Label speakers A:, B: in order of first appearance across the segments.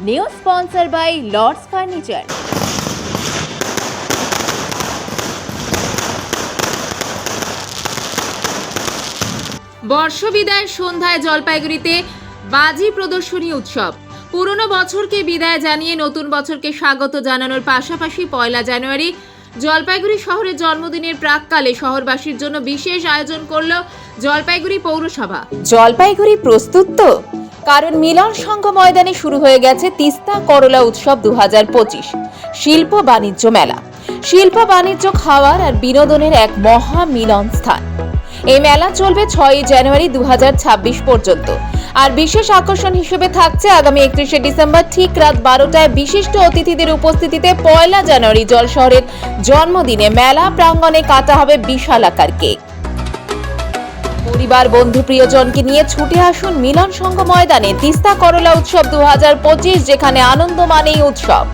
A: New sponsor by Lords Furniture. বর্ষবিদায় সন্ধ্যায় জলপাইগুড়িতে বাজি প্রদর্শনী উৎসব। পুরনো বছরকে বিদায় জানিয়ে নতুন বছরকে স্বাগত জানানোর পাশাপাশি 1 জানুয়ারি জলপাইগুড়ি শহরের জন্মদিনের প্রাককালে শহরবাসীর জন্য বিশেষ আয়োজন করল জলপাইগুড়ি পৌরসভা। জলপাইগুড়ি প্রস্তুত তো? কারণ মিলন সংঘ ময়দানে শুরু হয়ে গেছে তিস্তা করলা উৎসব 2025 শিল্প বাণিজ্য মেলা। শিল্প বাণিজ্য, খাওয়ার আর বিনোদনের এক মহা মিলন স্থান। এই মেলা চলবে 6 জানুয়ারি 2026 পর্যন্ত। আর বিশেষ আকর্ষণ হিসেবে থাকছে আগামী 31 ডিসেম্বর ঠিক রাত 12টায় বিশিষ্ট অতিথিদের উপস্থিতিতে 1 জানুয়ারি জলশহরের জন্মদিনে মেলা প্রাঙ্গণে কাটা হবে বিশাল আকার কেক। পরিবার, বন্ধু, প্রিয়জনকে নিয়ে ছুটে আসুন মিলন সংঘ ময়দানে তিস্তা করলা উৎসব 2025, যেখানে আনন্দ মানেই উৎসব।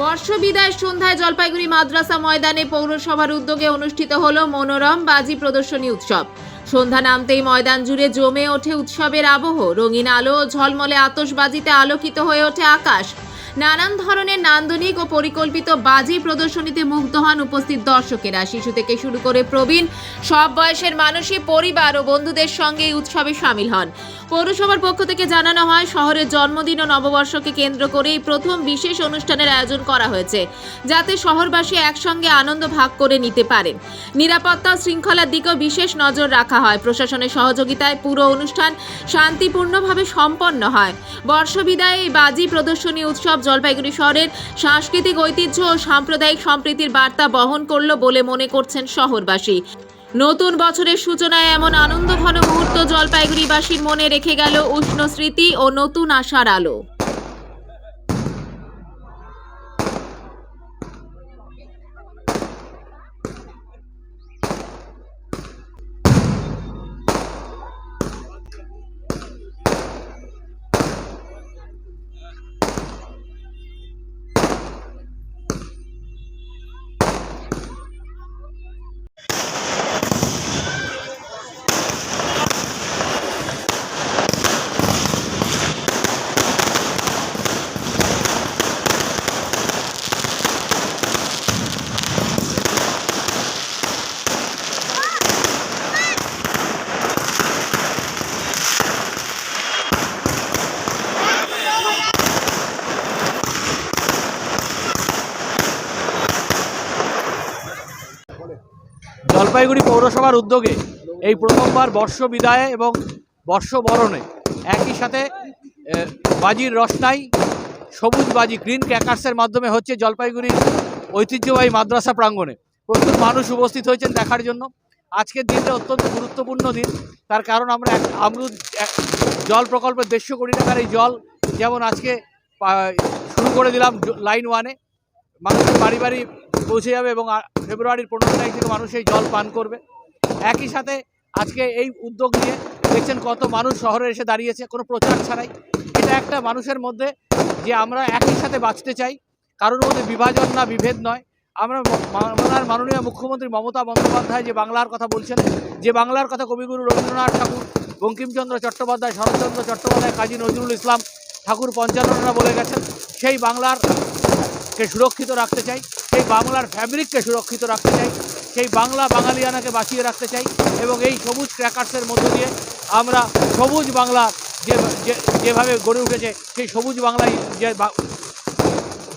A: বর্ষবিদায় সন্ধ্যায় জলপাইগুড়ি মাদ্রাসা ময়দানে পৌরসভার উদ্যোগে অনুষ্ঠিত হলো মনোরম বাজি প্রদর্শনী উৎসব। সন্ধ্যা নামতেই ময়দান জুড়ে জমে ওঠে উৎসবের আবহ। রঙিন আলো ও ঝলমলে আতশবাজিতে আলোকিত হয়ে ওঠে আকাশ। নানান ধরনের নান্দনিক ও পরিকল্পিত বাজি প্রদর্শনীতে মুগ্ধ হন উপস্থিত দর্শকেরা। শিশু থেকে শুরু করে প্রবীণ সব বয়সের মানুষই পরিবার ও বন্ধুদের সঙ্গে এই উৎসবে সামিল হন। পৌরসভার পক্ষ থেকে জানানো হয়, শহরের জন্মদিন ও নববর্ষকে কেন্দ্র করে এই প্রথম বিশেষ অনুষ্ঠানের আয়োজন করা হয়েছে, যাতে শহরবাসী একসঙ্গে আনন্দ ভাগ করে নিতে পারেন। নিরাপত্তা ও শৃঙ্খলার দিকেও বিশেষ নজর রাখা হয়। প্রশাসনের সহযোগিতায় পুরো অনুষ্ঠান শান্তিপূর্ণভাবে সম্পন্ন হয়। বর্ষবিদায়ে এই বাজি প্রদর্শনী উৎসব জলপাইগুড়ি শহরের সাংস্কৃতিক ঐতিহ্য ও সাম্প্রদায়িক সম্প্রীতির বার্তা বহন করল বলে মনে করছেন শহরবাসী। নতুন বছরের সূচনায় এমন আনন্দঘন মুহূর্ত জলপাইগুড়িবাসীর মনে রেখে গেল উষ্ণ স্মৃতি ও নতুন আশার আলো।
B: জলপাইগুড়ি পৌরসভার উদ্যোগে এই প্রথমবার বর্ষ বিদায়ে এবং বর্ষবরণে একই সাথে বাজির রসনাই, সবুজ বাজি, গ্রিন ক্র্যাকার্সের মাধ্যমে হচ্ছে জলপাইগুড়ির ঐতিহ্যবাহী মাদ্রাসা প্রাঙ্গণে। প্রচুর মানুষ উপস্থিত হয়েছেন দেখার জন্য। আজকের দিনটা অত্যন্ত গুরুত্বপূর্ণ দিন, তার কারণ আমরা আমরুদ জল প্রকল্পের 150 কোটি টাকার এই জল যেমন আজকে শুরু করে দিলাম লাইন 1-এ, মানুষের বাড়ি বাড়ি পৌঁছে যাবে এবং ফেব্রুয়ারির 15 তারিখ থেকে মানুষ এই জল পান করবে। একই সাথে আজকে এই উদ্যোগ নিয়ে দেখছেন কত মানুষ শহরে এসে দাঁড়িয়েছে কোনো প্রচার ছাড়াই। এটা একটা মানুষের মধ্যে যে আমরা একই সাথে বাঁচতে চাই, কারোর মধ্যে বিভাজন না, বিভেদ নয়। আমরা মাননীয় মুখ্যমন্ত্রী মমতা বন্দ্যোপাধ্যায় যে বাংলার কথা বলছেন, যে বাংলার কথা কবিগুরু রবীন্দ্রনাথ ঠাকুর, বঙ্কিমচন্দ্র চট্টোপাধ্যায়, শরৎচন্দ্র চট্টোপাধ্যায়, কাজী নজরুল ইসলাম ঠাকুর পঞ্চাননরা বলে গেছেন, সেই বাংলারকে সুরক্ষিত রাখতে চাই, সেই বাংলার ফ্যাব্রিককে সুরক্ষিত রাখতে চাই, সেই বাংলা বাঙালিয়ানাকে বাঁচিয়ে রাখতে চাই এবং এই সবুজ ক্র্যাকার্সের মধ্য দিয়ে আমরা সবুজ বাংলা যেভাবে গড়ে উঠেছে সেই সবুজ বাংলায় যে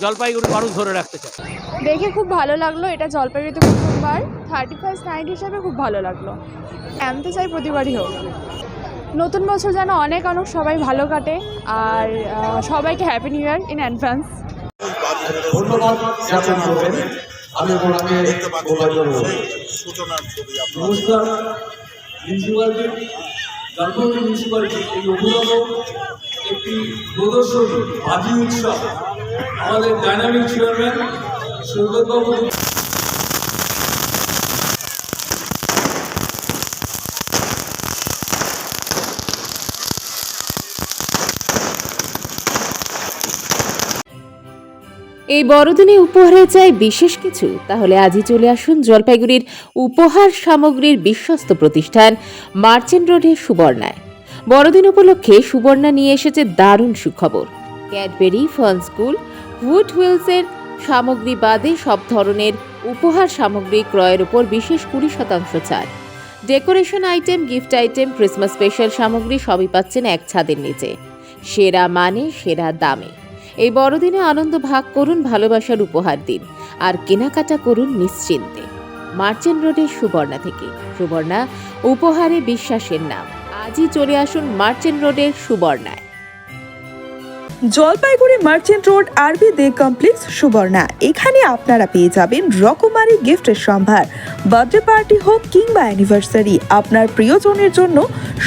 B: জলপাইগুড়ির মানুষ ধরে রাখতে চায়।
C: দেখে খুব ভালো লাগলো। এটা জলপাইগুড়িতে প্রথমবার 31st নাইট হিসাবে খুব ভালো লাগলো। আনতে চাই প্রতিবারই হোক। নতুন বছর যেন অনেক সবাই ভালো কাটে আর সবাইকে happy new year in advance.
D: ধন্যবাদ জ্ঞাপন করবেন। আমি ওনাকে
E: সূচনার ছবি
D: নমস্কার। মিউনিসিপ্যালিটি, জলপাইগুড়ি মিউনিসিপ্যালিটি এই অভিনব একটি প্রদর্শনী বাজি উৎসব আমাদের ডাইনামিক চেয়ারম্যান সৈকতবাবু
A: এই বড়দিনে উপহারে চাই বিশেষ কিছু, তাহলে আজই চলে আসুন জলপাইগুড়ির উপহার সামগ্রীর বিশ্বস্ত প্রতিষ্ঠান মার্চেন্ট রোডের সুবর্ণায়। বড়দিন উপলক্ষে সুবর্ণা নিয়ে এসেছে দারুণ সুখবর। ক্যাডবেরি, ফান স্কুল, উড হুইলসের সামগ্রী বাদে সব ধরনের উপহার সামগ্রী ক্রয়ের উপর বিশেষ 20% ছাড়। Decoration item, gift item, Christmas special সামগ্রী সবই পাচ্ছেন এক ছাদের নিচে। সেরা মানে সেরা দামে। এই বড়দিনে আনন্দ ভাগ করুন, ভালোবাসার উপহার দিন আর কেনাকাটা করুন নিশ্চিন্তে। মার্চেন্ট রোডের সুবর্ণা থেকে। সুবর্ণা, উপহারে বিশ্বাসের নাম। আজই চলে আসুন মার্চেন্ট রোডের সুবর্ণায়।
E: জলপাইগুড়ি মার্চেন্ট রোড আরবি দে কমপ্লেক্স সুবর্ণা। এখানে আপনারা পেয়ে যাবেন রকমারি গিফটের সম্ভার। বার্থডে পার্টি হোক কিংবা অ্যানিভার্সারি, আপনার প্রিয়জনের জন্য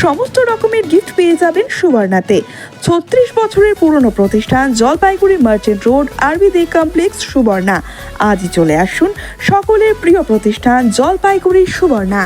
E: সমস্ত রকমের গিফট পেয়ে যাবেন সুবর্ণাতে। 36 বছরের পুরনো প্রতিষ্ঠান জলপাইগুড়ি মার্চেন্ট রোড আরবি দে কমপ্লেক্স সুবর্ণা। আজই চলে আসুন সকলের প্রিয় প্রতিষ্ঠান জলপাইগুড়ি সুবর্ণা।